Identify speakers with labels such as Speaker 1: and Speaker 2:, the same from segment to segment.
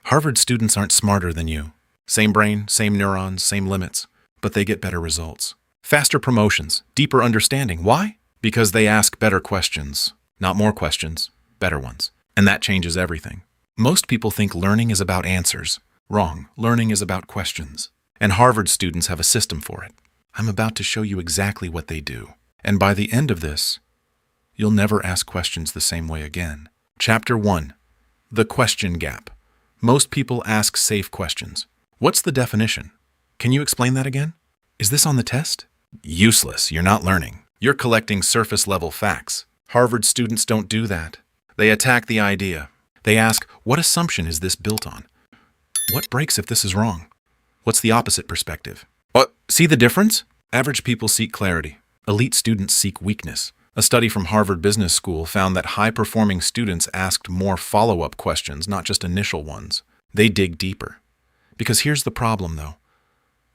Speaker 1: Harvard students aren't smarter than you. Same brain, same neurons, same limits, but they get better results. Faster promotions, deeper understanding. Why? Because they ask better questions. Not more questions, better ones. And that changes everything. Most people think learning is about answers. Wrong. Learning is about questions. And Harvard students have a system for it. I'm about to show you exactly what they do. And by the end of this, you'll never ask questions the same way again. Chapter 1. The Question Gap. Most people ask safe questions. What's the definition? Can you explain that again? Is this on the test? Useless. You're not learning. You're collecting surface-level facts. Harvard students don't do that. They attack the idea. They ask, what assumption is this built on? What breaks if this is wrong? What's the opposite perspective? See the difference? Average people seek clarity. Elite students seek weakness. A study from Harvard Business School found that high-performing students asked more follow-up questions, not just initial ones. They dig deeper. Because here's the problem, though.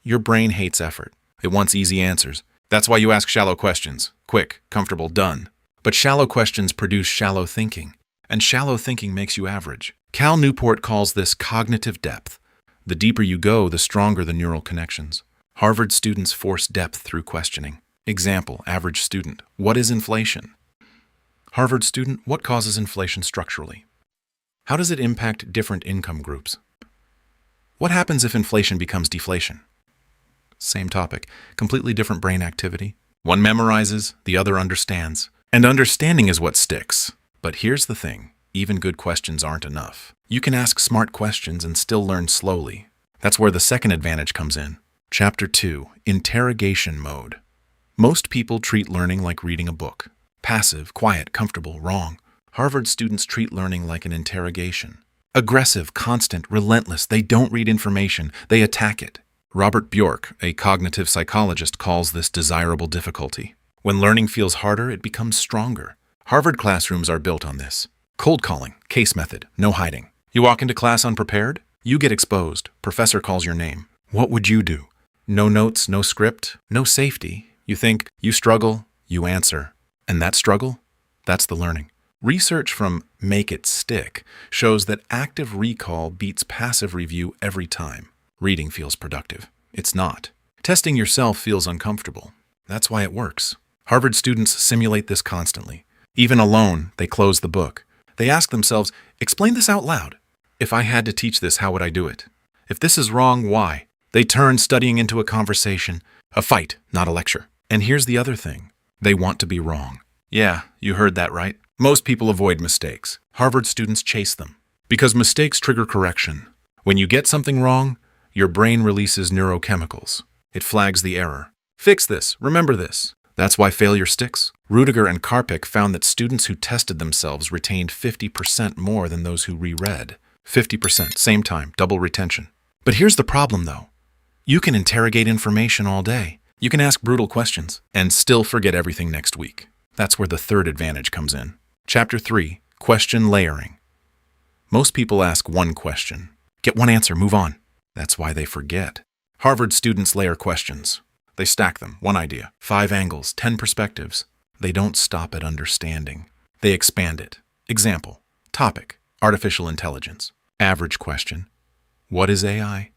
Speaker 1: Your brain hates effort. It wants easy answers. That's why you ask shallow questions. Quick, comfortable, done. But shallow questions produce shallow thinking. And shallow thinking makes you average. Cal Newport calls this cognitive depth. The deeper you go, the stronger the neural connections. Harvard students force depth through questioning. Example, average student. What is inflation? Harvard student, what causes inflation structurally? How does it impact different income groups? What happens if inflation becomes deflation? Same topic, completely different brain activity. One memorizes, the other understands. And understanding is what sticks. But here's the thing, even good questions aren't enough. You can ask smart questions and still learn slowly. That's where the second advantage comes in. Chapter 2, Interrogation Mode. Most people treat learning like reading a book. Passive, quiet, comfortable, wrong. Harvard students treat learning like an interrogation. Aggressive, constant, relentless. They don't read information, they attack it. Robert Bjork, a cognitive psychologist, calls this desirable difficulty. When learning feels harder, it becomes stronger. Harvard classrooms are built on this. Cold calling, case method, no hiding. You walk into class unprepared, you get exposed. Professor calls your name. What would you do? No notes, no script, no safety. You think, you struggle, you answer. And that struggle? That's the learning. Research from Make It Stick shows that active recall beats passive review every time. Reading feels productive. It's not. Testing yourself feels uncomfortable. That's why it works. Harvard students simulate this constantly. Even alone, they close the book. They ask themselves, explain this out loud. If I had to teach this, how would I do it? If this is wrong, why? They turn studying into a conversation, a fight, not a lecture. And here's the other thing. They want to be wrong. Yeah, you heard that right. Most people avoid mistakes. Harvard students chase them. Because mistakes trigger correction. When you get something wrong, your brain releases neurochemicals. It flags the error. Fix this. Remember this. That's why failure sticks. Rudiger and Karpik found that students who tested themselves retained 50% more than those who reread. 50%, same time, double retention. But here's the problem, though. You can interrogate information all day. You can ask brutal questions and still forget everything next week. That's where the third advantage comes in. Chapter 3, Question Layering. Most people ask one question. Get one answer, move on. That's why they forget. Harvard students layer questions. They stack them, one idea, 5 angles, 10 perspectives. They don't stop at understanding. They expand it. Example, topic, artificial intelligence. Average question, what is AI?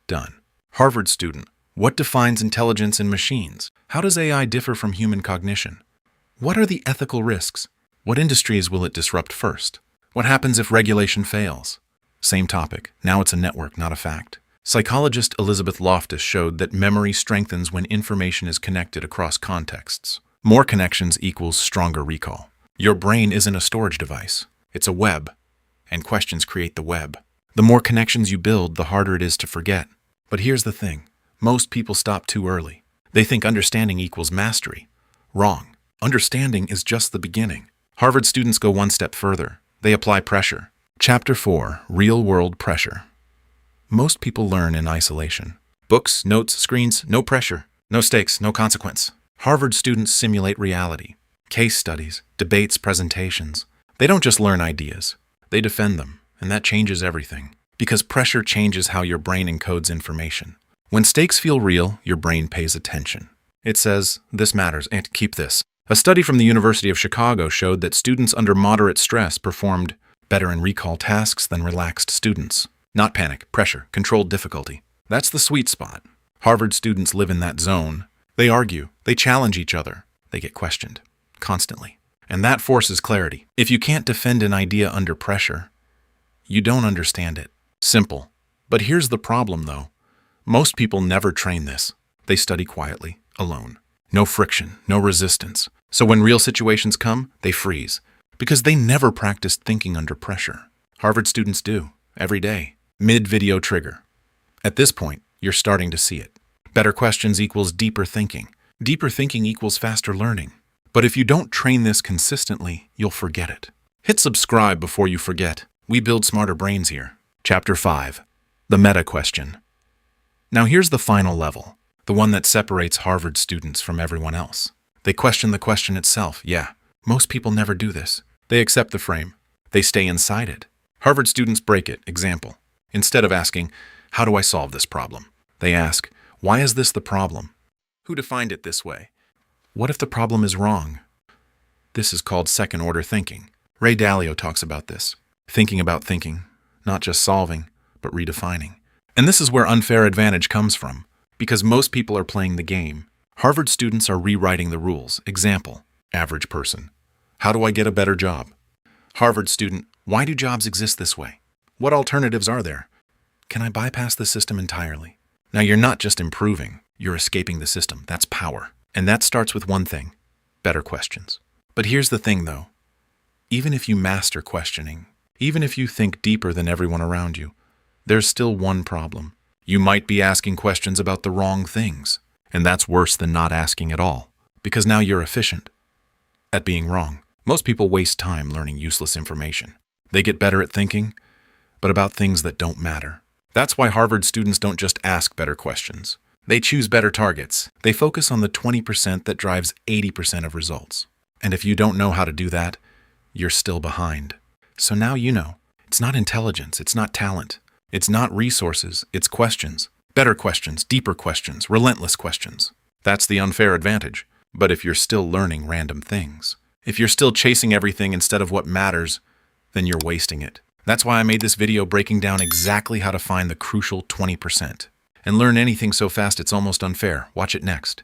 Speaker 1: Done. Harvard student, what defines intelligence in machines? How does AI differ from human cognition? What are the ethical risks? What industries will it disrupt first? What happens if regulation fails? Same topic, now it's a network, not a fact. Psychologist Elizabeth Loftus showed that memory strengthens when information is connected across contexts. More connections equals stronger recall. Your brain isn't a storage device. It's a web, and questions create the web. The more connections you build, the harder it is to forget. But here's the thing. Most people stop too early. They think understanding equals mastery. Wrong. Understanding is just the beginning. Harvard students go one step further. They apply pressure. Chapter 4, Real-World Pressure. Most people learn in isolation. Books, notes, screens, no pressure, no stakes, no consequence. Harvard students simulate reality. Case studies, debates, presentations. They don't just learn ideas. They defend them, and that changes everything. Because pressure changes how your brain encodes information. When stakes feel real, your brain pays attention. It says, this matters, and keep this. A study from the University of Chicago showed that students under moderate stress performed better in recall tasks than relaxed students. Not panic, pressure, controlled difficulty. That's the sweet spot. Harvard students live in that zone. They argue, they challenge each other, they get questioned, constantly. And that forces clarity. If you can't defend an idea under pressure, you don't understand it. Simple. But here's the problem, though. Most people never train this. They study quietly, alone. No friction, no resistance. So when real situations come, they freeze. Because they never practiced thinking under pressure. Harvard students do, every day. Mid-video trigger. At this point, you're starting to see it. Better questions equals deeper thinking. Deeper thinking equals faster learning. But if you don't train this consistently, you'll forget it. Hit subscribe before you forget. We build smarter brains here. Chapter 5. The meta question. Now here's the final level, the one that separates Harvard students from everyone else. They question the question itself. Yeah, most people never do this. They accept the frame. They stay inside it. Harvard students break it. Example. Instead of asking, how do I solve this problem? They ask, why is this the problem? Who defined it this way? What if the problem is wrong? This is called second-order thinking. Ray Dalio talks about this. Thinking about thinking, not just solving, but redefining. And this is where unfair advantage comes from, because most people are playing the game. Harvard students are rewriting the rules. Example, average person. How do I get a better job? Harvard student, why do jobs exist this way? What alternatives are there? Can I bypass the system entirely? Now you're not just improving, you're escaping the system. That's power. And that starts with one thing, better questions. But here's the thing though, even if you master questioning, even if you think deeper than everyone around you, there's still one problem. You might be asking questions about the wrong things, and that's worse than not asking at all, because now you're efficient at being wrong. Most people waste time learning useless information. They get better at thinking, but about things that don't matter. That's why Harvard students don't just ask better questions. They choose better targets. They focus on the 20% that drives 80% of results. And if you don't know how to do that, you're still behind. So now you know. It's not intelligence, it's not talent. It's not resources, it's questions. Better questions, deeper questions, relentless questions. That's the unfair advantage. But if you're still learning random things, if you're still chasing everything instead of what matters, then you're wasting it. That's why I made this video breaking down exactly how to find the crucial 20%. And learn anything so fast it's almost unfair. Watch it next.